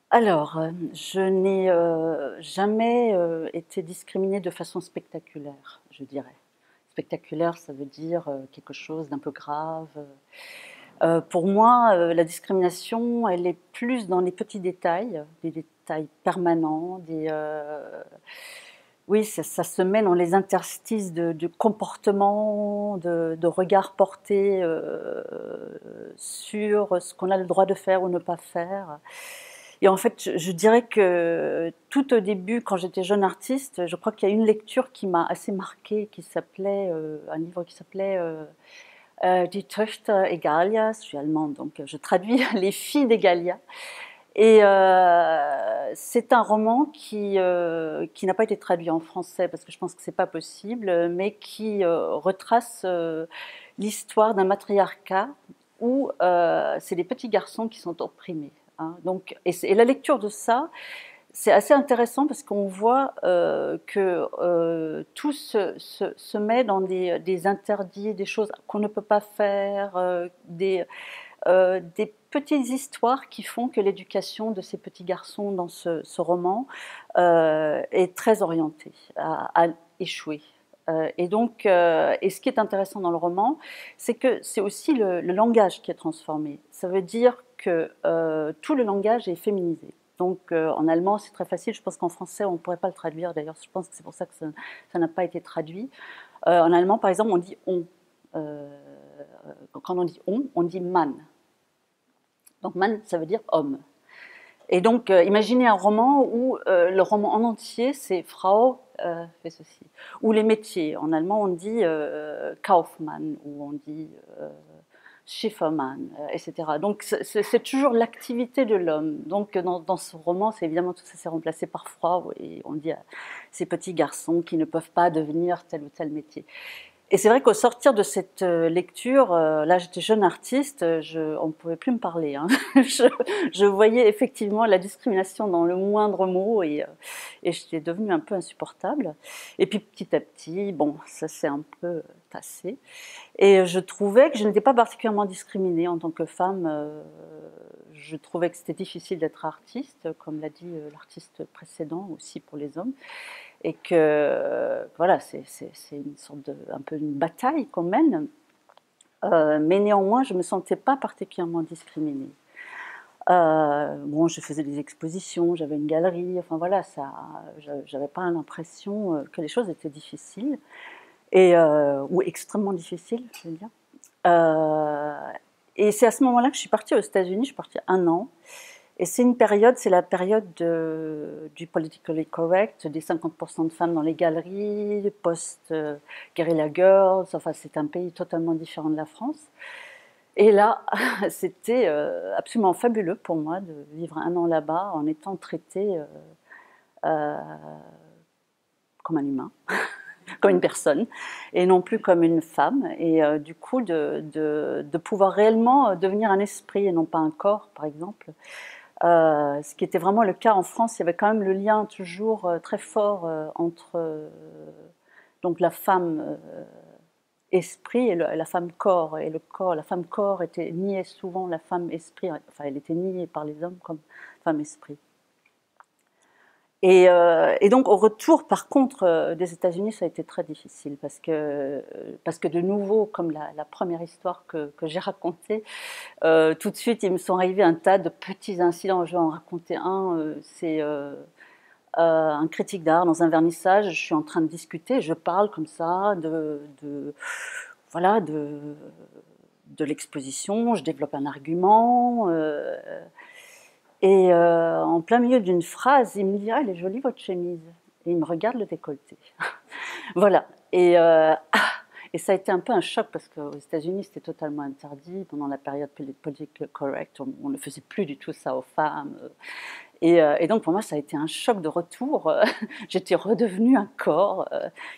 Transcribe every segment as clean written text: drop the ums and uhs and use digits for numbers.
Alors, je n'ai jamais été discriminée de façon spectaculaire, je dirais. Spectaculaire, ça veut dire quelque chose d'un peu grave. Pour moi, la discrimination, elle est plus dans les petits détails, des détails permanents, oui, ça se met dans les interstices de comportement, de regard porté sur ce qu'on a le droit de faire ou ne pas faire. Et en fait, je dirais que tout au début, quand j'étais jeune artiste, je crois qu'il y a une lecture qui m'a assez marquée, qui s'appelait, un livre qui s'appelait Die Töchter Egalias. Je suis allemande, donc je traduis Les filles d'Egalia. Et c'est un roman qui n'a pas été traduit en français parce que je pense que c'est pas possible, mais qui retrace l'histoire d'un matriarcat où c'est les petits garçons qui sont opprimés. Hein. Donc, et la lecture de ça, c'est assez intéressant parce qu'on voit que tout se met dans des interdits, des choses qu'on ne peut pas faire, des petites histoires qui font que l'éducation de ces petits garçons dans ce roman est très orientée à échouer. Et donc, et ce qui est intéressant dans le roman, c'est que c'est aussi le langage qui est transformé. Ça veut dire que tout le langage est féminisé. Donc en allemand, c'est très facile. Je pense qu'en français, on ne pourrait pas le traduire. D'ailleurs, je pense que c'est pour ça que ça n'a pas été traduit. En allemand, par exemple, on dit on. Euh, Quand on dit man. Donc man, ça veut dire homme. Et donc, imaginez un roman où le roman en entier, c'est Frau fait ceci. Ou les métiers. En allemand, on dit Kaufmann ou on dit Schiffermann, etc. Donc, c'est toujours l'activité de l'homme. Donc, dans ce roman, c'est évidemment tout ça s'est remplacé par Frau et on dit à ces petits garçons qui ne peuvent pas devenir tel ou tel métier. Et c'est vrai qu'au sortir de cette lecture, là j'étais jeune artiste, on ne pouvait plus me parler. Hein. Je voyais effectivement la discrimination dans le moindre mot et j'étais devenue un peu insupportable. Et puis petit à petit, bon, ça s'est un peu tassé. Et je trouvais que je n'étais pas particulièrement discriminée en tant que femme. Je trouvais que c'était difficile d'être artiste, comme l'a dit l'artiste précédent aussi pour les hommes et que voilà, c'est une sorte de, un peu une bataille qu'on mène, mais néanmoins, je ne me sentais pas particulièrement discriminée. Bon, je faisais des expositions, j'avais une galerie, enfin voilà, ça, j'avais pas l'impression que les choses étaient difficiles, ou extrêmement difficiles, je veux dire. Euh, et c'est à ce moment-là que je suis partie aux États-Unis, je suis partie 1 an. Et c'est une période, c'est la période du politically correct, des 50% de femmes dans les galeries, post-guerrilla girls, enfin c'est un pays totalement différent de la France. Et là, c'était absolument fabuleux pour moi de vivre 1 an là-bas en étant traitée euh, comme un humain, comme une personne, et non plus comme une femme. Et du coup, de pouvoir réellement devenir un esprit et non pas un corps, par exemple. Ce qui était vraiment le cas en France, il y avait quand même le lien toujours très fort entre donc la femme esprit et la femme corps. Et le corps, la femme corps était niait souvent la femme esprit, enfin elle était niée par les hommes comme femme esprit. Et donc au retour, par contre, des États-Unis, ça a été très difficile parce que de nouveau, comme la première histoire que j'ai racontée, tout de suite, il me sont arrivés un tas de petits incidents. Je vais en raconter un. C'est un critique d'art dans un vernissage. Je suis en train de discuter, je parle comme ça voilà, de l'exposition. Je développe un argument. Et en plein milieu d'une phrase, il me dit: ah, elle est jolie votre chemise. Et il me regarde le décolleté. Voilà. Et ça a été un peu un choc parce qu'aux États-Unis, c'était totalement interdit. Pendant la période politically correct, on ne faisait plus du tout ça aux femmes. Et donc pour moi, ça a été un choc de retour. J'étais redevenue un corps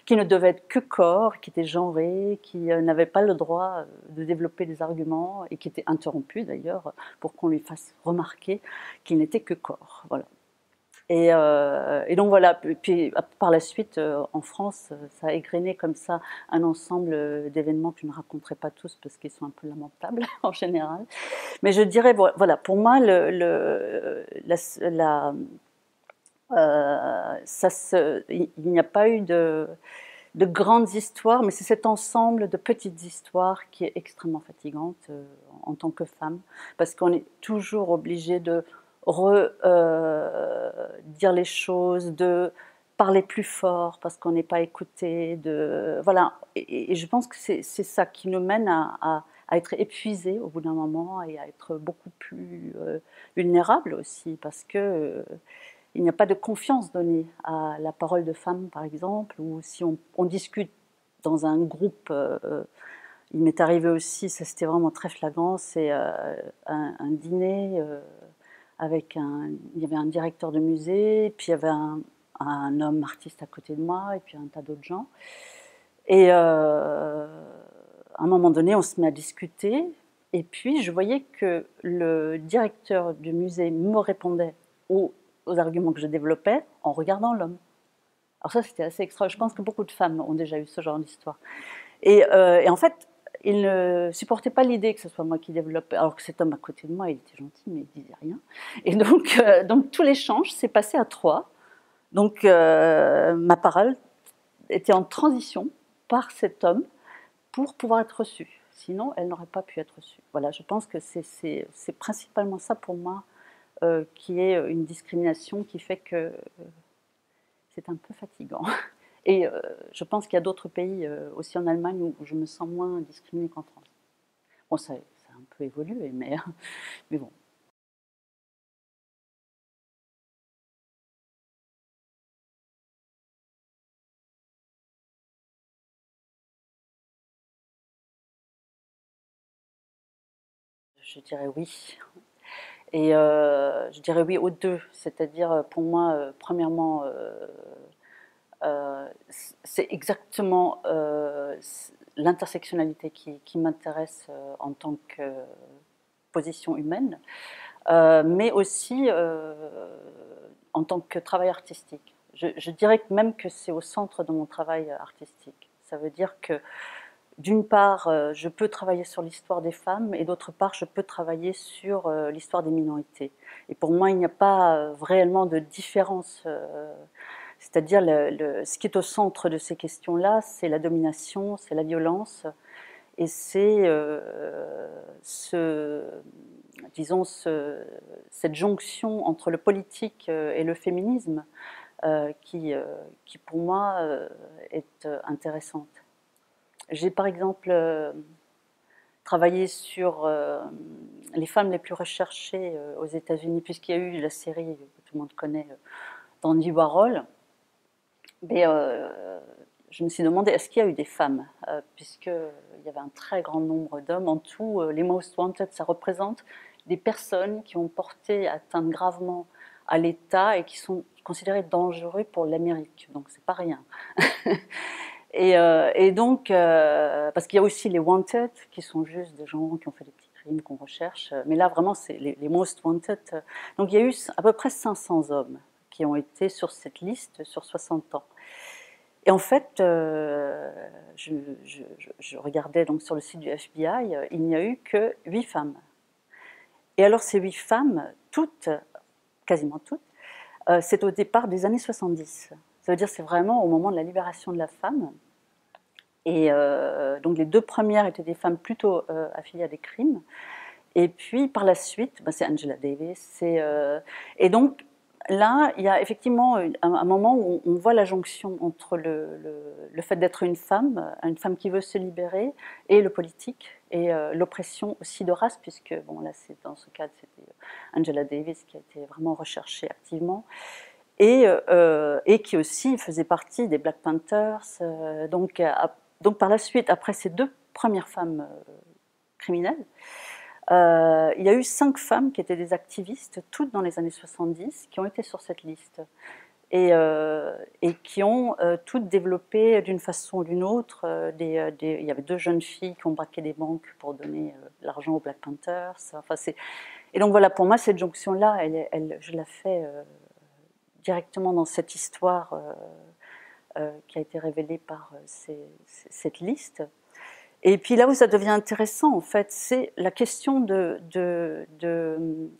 qui ne devait être que corps, qui était genré, qui n'avait pas le droit de développer des arguments et qui était interrompu d'ailleurs pour qu'on lui fasse remarquer qu'il n'était que corps. Voilà. Et donc voilà, puis par la suite, en France, ça a égrené comme ça un ensemble d'événements que je ne raconterai pas tous parce qu'ils sont un peu lamentables en général. Mais je dirais, voilà, pour moi, il n'y a pas eu de grandes histoires, mais c'est cet ensemble de petites histoires qui est extrêmement fatigante en tant que femme, parce qu'on est toujours obligé de dire les choses, de parler plus fort parce qu'on n'est pas écouté, voilà. Et je pense que c'est ça qui nous mène à être épuisés au bout d'un moment et à être beaucoup plus vulnérables aussi, parce que il n'y a pas de confiance donnée à la parole de femme, par exemple, ou si on discute dans un groupe. Il m'est arrivé aussi, ça c'était vraiment très flagrant, c'est un dîner il y avait un directeur de musée, puis il y avait un homme artiste à côté de moi, et puis un tas d'autres gens. Et à un moment donné, on se met à discuter, et puis je voyais que le directeur du musée me répondait aux arguments que je développais en regardant l'homme. Alors ça, c'était assez extra. Je pense que beaucoup de femmes ont déjà eu ce genre d'histoire. Et en fait, il ne supportait pas l'idée que ce soit moi qui développe, alors que cet homme à côté de moi, il était gentil, mais il disait rien. Et donc tout l'échange s'est passé à trois. Donc ma parole était en transition par cet homme pour pouvoir être reçue. Sinon, elle n'aurait pas pu être reçue. Voilà, je pense que c'est principalement ça pour moi qui est une discrimination qui fait que c'est un peu fatigant. Et je pense qu'il y a d'autres pays, aussi en Allemagne, où je me sens moins discriminée qu'en France. Bon, ça a un peu évolué, mais bon. Je dirais oui. Et je dirais oui aux deux. C'est-à-dire, pour moi, premièrement, c'est exactement l'intersectionnalité qui m'intéresse en tant que position humaine, mais aussi en tant que travail artistique. Je dirais même que c'est au centre de mon travail artistique. Ça veut dire que d'une part, je peux travailler sur l'histoire des femmes et d'autre part, je peux travailler sur l'histoire des minorités. Et pour moi, il n'y a pas réellement de différence. C'est-à-dire, ce qui est au centre de ces questions-là, c'est la domination, c'est la violence, et c'est disons, cette jonction entre le politique et le féminisme qui pour moi, est intéressante. J'ai par exemple travaillé sur les femmes les plus recherchées aux États-Unis, puisqu'il y a eu la série que tout le monde connaît, d'Andy Warhol. Mais je me suis demandé, est-ce qu'il y a eu des femmes puisqu'il y avait un très grand nombre d'hommes. En tout, les Most Wanted, ça représente des personnes qui ont porté atteinte gravement à l'État et qui sont considérées dangereuses pour l'Amérique. Donc, c'est pas rien. Et donc, parce qu'il y a aussi les Wanted, qui sont juste des gens qui ont fait des petits crimes qu'on recherche. Mais là, vraiment, c'est les Most Wanted. Donc, il y a eu à peu près 500 hommes qui ont été sur cette liste sur 60 ans. Et en fait, je regardais donc sur le site du FBI, il n'y a eu que 8 femmes. Et alors, ces 8 femmes, toutes, quasiment toutes, c'est au départ des années 70. Ça veut dire que c'est vraiment au moment de la libération de la femme. Et donc les deux premières étaient des femmes plutôt affiliées à des crimes. Et puis par la suite, c'est Angela Davis. Et donc là, il y a effectivement un moment où on voit la jonction entre le fait d'être une femme qui veut se libérer, et le politique, et l'oppression aussi de race, puisque bon, là, dans ce cas, c'était Angela Davis qui a été vraiment recherchée activement. Et qui aussi faisait partie des Black Panthers. Donc par la suite, après ces deux premières femmes criminelles, il y a eu 5 femmes qui étaient des activistes, toutes dans les années 70, qui ont été sur cette liste. Et qui ont toutes développé d'une façon ou d'une autre. Il y avait 2 jeunes filles qui ont braqué des banques pour donner de l'argent aux Black Panthers. Enfin, et donc voilà, pour moi, cette jonction-là, je la fais directement dans cette histoire qui a été révélée par cette liste. Et puis là où ça devient intéressant, en fait, c'est la question de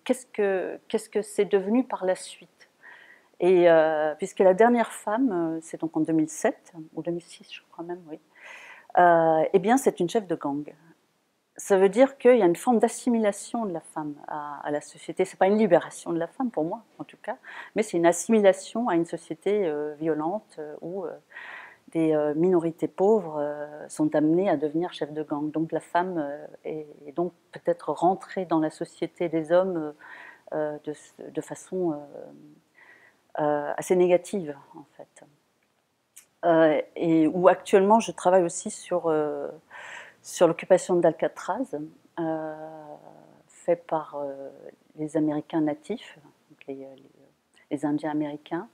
qu'est-ce que c'est devenu par la suite. Et puisque la dernière femme, c'est donc en 2007, ou 2006 je crois même, oui, eh bien c'est une chef de gang. Ça veut dire qu'il y a une forme d'assimilation de la femme à la société. Ce n'est pas une libération de la femme, pour moi en tout cas, mais c'est une assimilation à une société violente où des minorités pauvres sont amenées à devenir chefs de gang. Donc la femme est donc peut-être rentrée dans la société des hommes de façon assez négative, en fait. Et où actuellement je travaille aussi sur l'occupation d'Alcatraz, fait par les Américains natifs, donc les Indiens américains,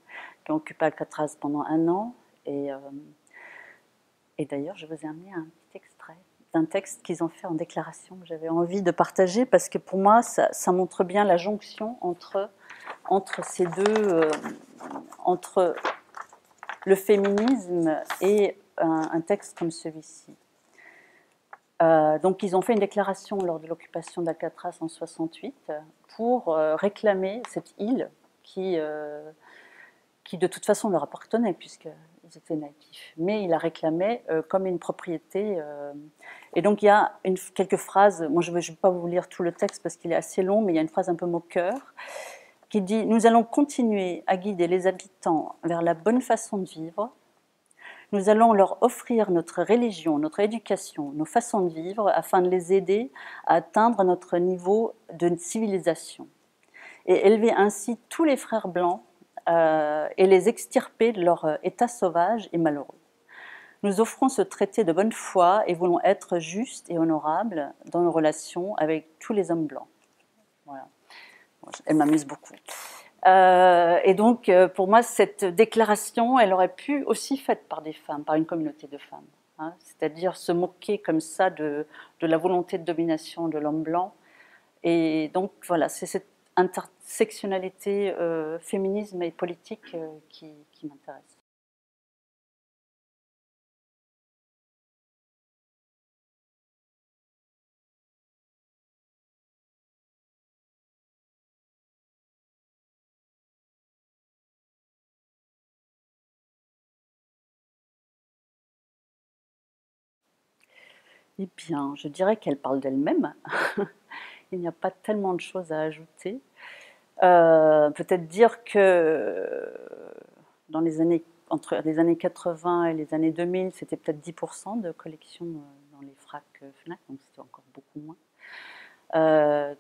qui ont occupé Alcatraz pendant 1 an. Et d'ailleurs, je vous ai amené un petit extrait d'un texte qu'ils ont fait en déclaration que j'avais envie de partager, parce que pour moi, ça montre bien la jonction entre ces deux, entre le féminisme et un texte comme celui-ci. Donc ils ont fait une déclaration lors de l'occupation d'Alcatraz en 1968 pour réclamer cette île qui de toute façon leur appartenait puisqu'ils étaient natifs. Mais ils la réclamaient comme une propriété. Et donc il y a quelques phrases, moi je ne vais pas vous lire tout le texte parce qu'il est assez long, mais il y a une phrase un peu moqueur qui dit « Nous allons continuer à guider les habitants vers la bonne façon de vivre. Nous allons leur offrir notre religion, notre éducation, nos façons de vivre afin de les aider à atteindre notre niveau de civilisation et élever ainsi tous les frères blancs et les extirper de leur état sauvage et malheureux. Nous offrons ce traité de bonne foi et voulons être justes et honorables dans nos relations avec tous les hommes blancs. » Voilà. Elle m'amuse beaucoup. Et donc, pour moi, cette déclaration, elle aurait pu aussi faite par des femmes, par une communauté de femmes. Hein, c'est-à-dire se moquer comme ça de la volonté de domination de l'homme blanc. Et donc, voilà, c'est cette intersectionnalité féminisme et politique qui m'intéresse. Eh bien, je dirais qu'elle parle d'elle-même. Il n'y a pas tellement de choses à ajouter. Peut-être dire que dans entre les années 80 et les années 2000, c'était peut-être 10% de collections dans les FRAC FNAC, donc c'était encore beaucoup moins.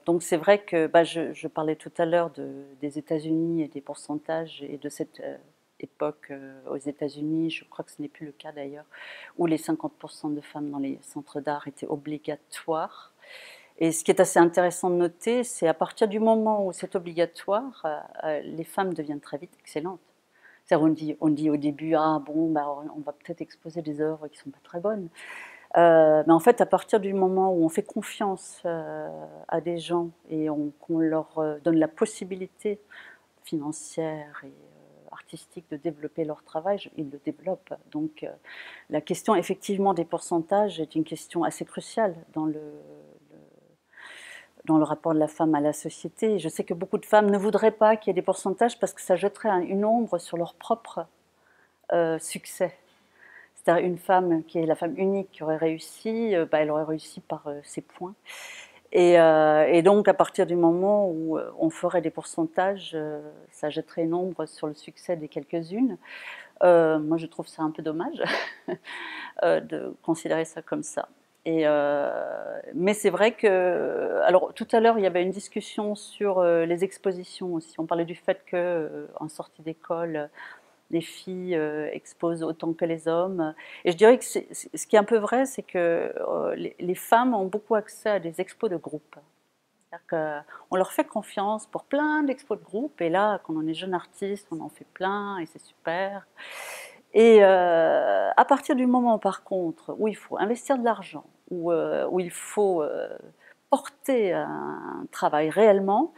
Donc c'est vrai que je parlais tout à l'heure des États-Unis et des pourcentages et de cette époque aux États-Unis, je crois que ce n'est plus le cas d'ailleurs, où les 50% de femmes dans les centres d'art étaient obligatoires. Et ce qui est assez intéressant de noter, c'est à partir du moment où c'est obligatoire, les femmes deviennent très vite excellentes. On dit au début, ah bon, on va peut-être exposer des œuvres qui ne sont pas très bonnes. Mais en fait, à partir du moment où on fait confiance à des gens et qu'on leur donne la possibilité financière et artistique de développer leur travail, ils le développent. Donc la question effectivement des pourcentages est une question assez cruciale dans le rapport de la femme à la société. Je sais que beaucoup de femmes ne voudraient pas qu'il y ait des pourcentages parce que ça jetterait une ombre sur leur propre succès. C'est-à-dire une femme qui est la femme unique qui aurait réussi, elle aurait réussi par ses points. Et donc, à partir du moment où on ferait des pourcentages, ça jetterait une ombre sur le succès des quelques-unes. Moi, je trouve ça un peu dommage de considérer ça comme ça. Mais c'est vrai que, alors tout à l'heure il y avait une discussion sur les expositions aussi. On parlait du fait qu'en sortie d'école, les filles exposent autant que les hommes. Et je dirais que ce qui est un peu vrai, c'est que les femmes ont beaucoup accès à des expos de groupe. C'est-à-dire qu'on leur fait confiance pour plein d'expos de groupe. Et là, quand on est jeune artiste, on en fait plein et c'est super. Et à partir du moment, par contre, où il faut investir de l'argent, où il faut porter un travail réellement,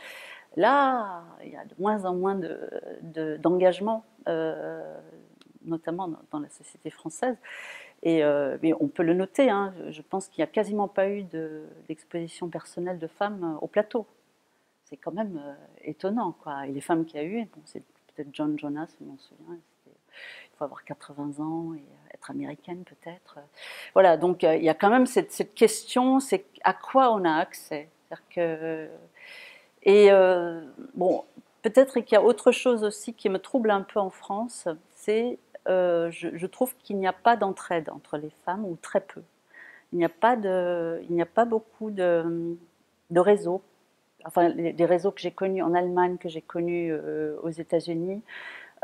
Là, il y a de moins en moins d'engagement, notamment dans la société française. Mais on peut le noter, hein, je pense qu'il n'y a quasiment pas eu d'exposition personnelle de femmes au plateau. C'est quand même étonnant, quoi. Et les femmes qu'il y a eu, bon, c'est peut-être John Jonas, je m'en souviens, il faut avoir 80 ans et être américaine peut-être. Voilà, donc il y a quand même cette question, c'est à quoi on a accès. Et bon, peut-être qu'il y a autre chose aussi qui me trouble un peu en France, c'est je trouve qu'il n'y a pas d'entraide entre les femmes, ou très peu. Il n'y a pas beaucoup de réseaux. Enfin, des réseaux que j'ai connus en Allemagne, que j'ai connus aux États-Unis,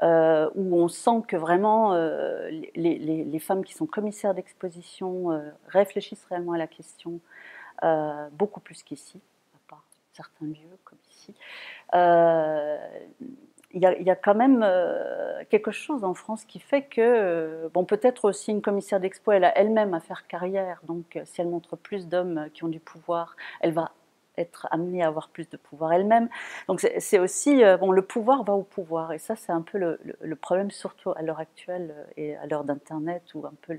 où on sent que vraiment les femmes qui sont commissaires d'exposition réfléchissent réellement à la question, beaucoup plus qu'ici, à part certains lieux comme ici. Il y a quand même quelque chose en France qui fait que, bon, peut-être aussi une commissaire d'expo, elle a elle-même à faire carrière, donc si elle montre plus d'hommes qui ont du pouvoir, elle va être amenée à avoir plus de pouvoir elle-même. Donc c'est aussi, bon, le pouvoir va au pouvoir, et ça c'est un peu le problème, surtout à l'heure actuelle et à l'heure d'Internet, où un peu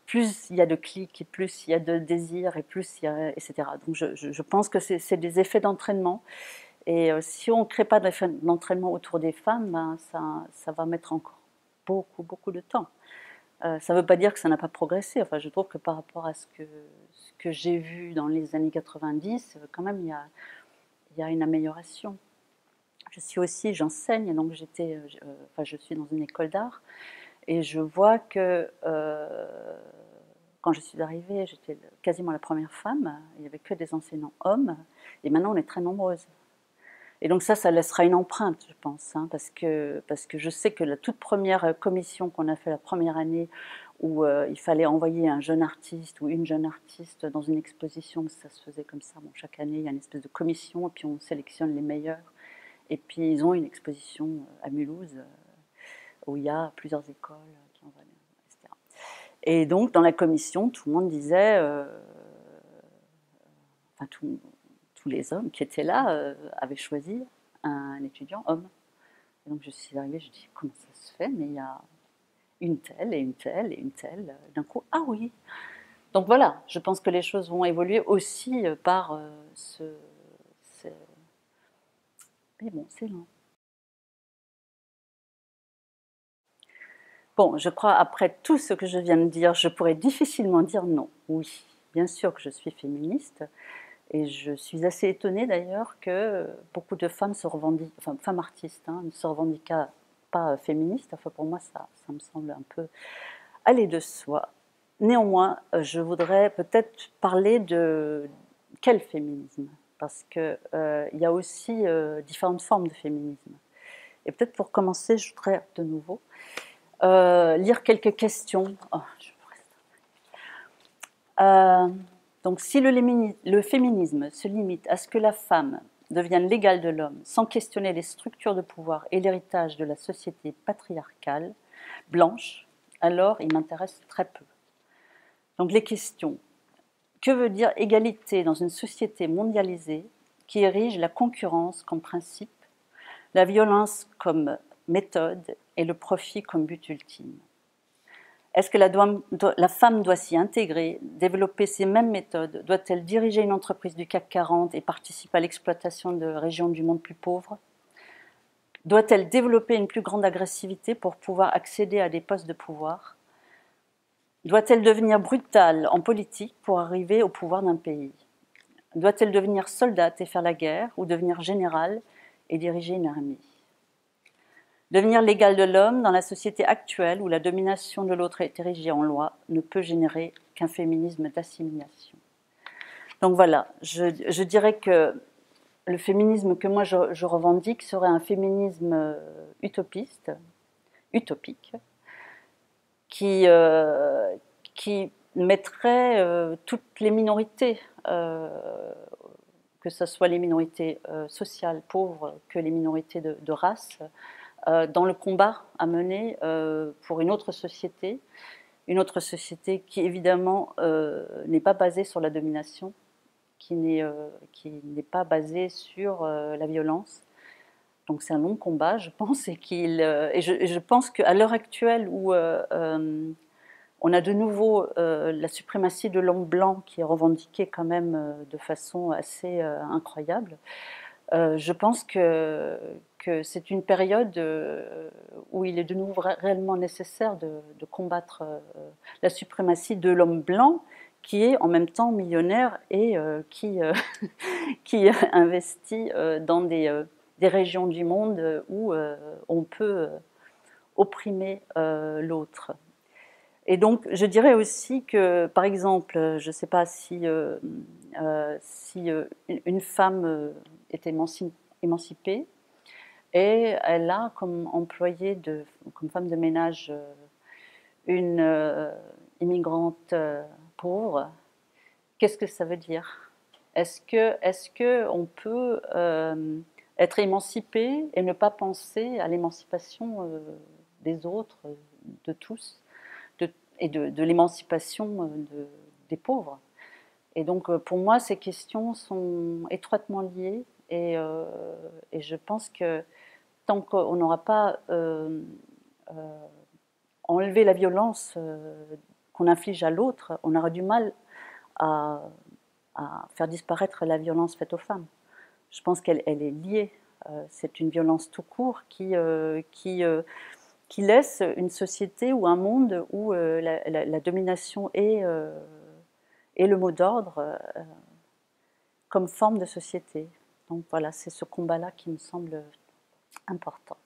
plus il y a de clics, et plus il y a de désirs, et plus il y a, etc. Donc je pense que c'est des effets d'entraînement. Et si on ne crée pas d'entraînement autour des femmes, ben ça va mettre encore beaucoup de temps. Ça ne veut pas dire que ça n'a pas progressé. Enfin, je trouve que par rapport à ce que j'ai vu dans les années 90, quand même, il y a une amélioration. J'enseigne, donc je suis dans une école d'art, et je vois que quand je suis arrivée, j'étais quasiment la première femme, il n'y avait que des enseignants hommes, et maintenant on est très nombreuses. Et donc ça laissera une empreinte, je pense, hein, parce que je sais que la toute première commission qu'on a fait la première année, où il fallait envoyer un jeune artiste ou une jeune artiste dans une exposition, ça se faisait comme ça. Bon, chaque année, il y a une espèce de commission, et puis on sélectionne les meilleurs. Et puis ils ont une exposition à Mulhouse, où il y a plusieurs écoles qui envoient, etc. Et donc dans la commission, tout le monde disait, enfin tous les hommes qui étaient là avaient choisi un étudiant homme. Et donc je suis arrivée, je dis comment ça se fait, mais il y a une telle et une telle et une telle. D'un coup, ah oui. Donc voilà, je pense que les choses vont évoluer aussi par mais bon, c'est lent. Bon, je crois, après tout ce que je viens de dire, je pourrais difficilement dire non. Oui, bien sûr que je suis féministe. Et je suis assez étonnée d'ailleurs que beaucoup de femmes se revendiquent, enfin femmes artistes, hein, ne se revendiquent pas féministes. Enfin pour moi ça me semble un peu aller de soi. Néanmoins, je voudrais peut-être parler de quel féminisme, parce que il y a aussi différentes formes de féminisme. Et peut-être pour commencer, je voudrais de nouveau lire quelques questions. Oh, donc, si le féminisme se limite à ce que la femme devienne l'égale de l'homme, sans questionner les structures de pouvoir et l'héritage de la société patriarcale, blanche, alors il m'intéresse très peu. Donc, les questions. Que veut dire égalité dans une société mondialisée qui érige la concurrence comme principe, la violence comme méthode et le profit comme but ultime? Est-ce que la femme doit s'y intégrer, développer ces mêmes méthodes? Doit-elle diriger une entreprise du CAC 40 et participer à l'exploitation de régions du monde plus pauvres? Doit-elle développer une plus grande agressivité pour pouvoir accéder à des postes de pouvoir? Doit-elle devenir brutale en politique pour arriver au pouvoir d'un pays? Doit-elle devenir soldate et faire la guerre, ou devenir générale et diriger une armée? Devenir l'égal de l'homme dans la société actuelle où la domination de l'autre est érigée en loi ne peut générer qu'un féminisme d'assimilation. Donc voilà, je dirais que le féminisme que moi je revendique serait un féminisme utopique, qui mettrait toutes les minorités, que ce soit les minorités sociales pauvres que les minorités de race, dans le combat à mener pour une autre société qui évidemment n'est pas basée sur la domination, qui n'est pas basé sur la violence. Donc c'est un long combat, je pense, et je pense qu'à l'heure actuelle où on a de nouveau la suprématie de l'homme blanc qui est revendiquée quand même de façon assez incroyable, je pense que c'est une période où il est de nouveau réellement nécessaire de combattre la suprématie de l'homme blanc qui est en même temps millionnaire et qui investit dans des régions du monde où on peut opprimer l'autre. Et donc, je dirais aussi que, par exemple, je ne sais pas si, une femme est émancipée et elle a comme employée, comme femme de ménage, une immigrante pauvre, qu'est-ce que ça veut dire? Est-ce que on peut être émancipé et ne pas penser à l'émancipation des autres, de tous, et de l'émancipation des pauvres? Et donc, pour moi, ces questions sont étroitement liées et je pense que tant qu'on n'aura pas enlevé la violence qu'on inflige à l'autre, on aura du mal à, à faire disparaître la violence faite aux femmes. Je pense qu'elle est liée. C'est une violence tout court qui laisse une société ou un monde où la domination est le mot d'ordre comme forme de société. Donc voilà, c'est ce combat-là qui me semble important.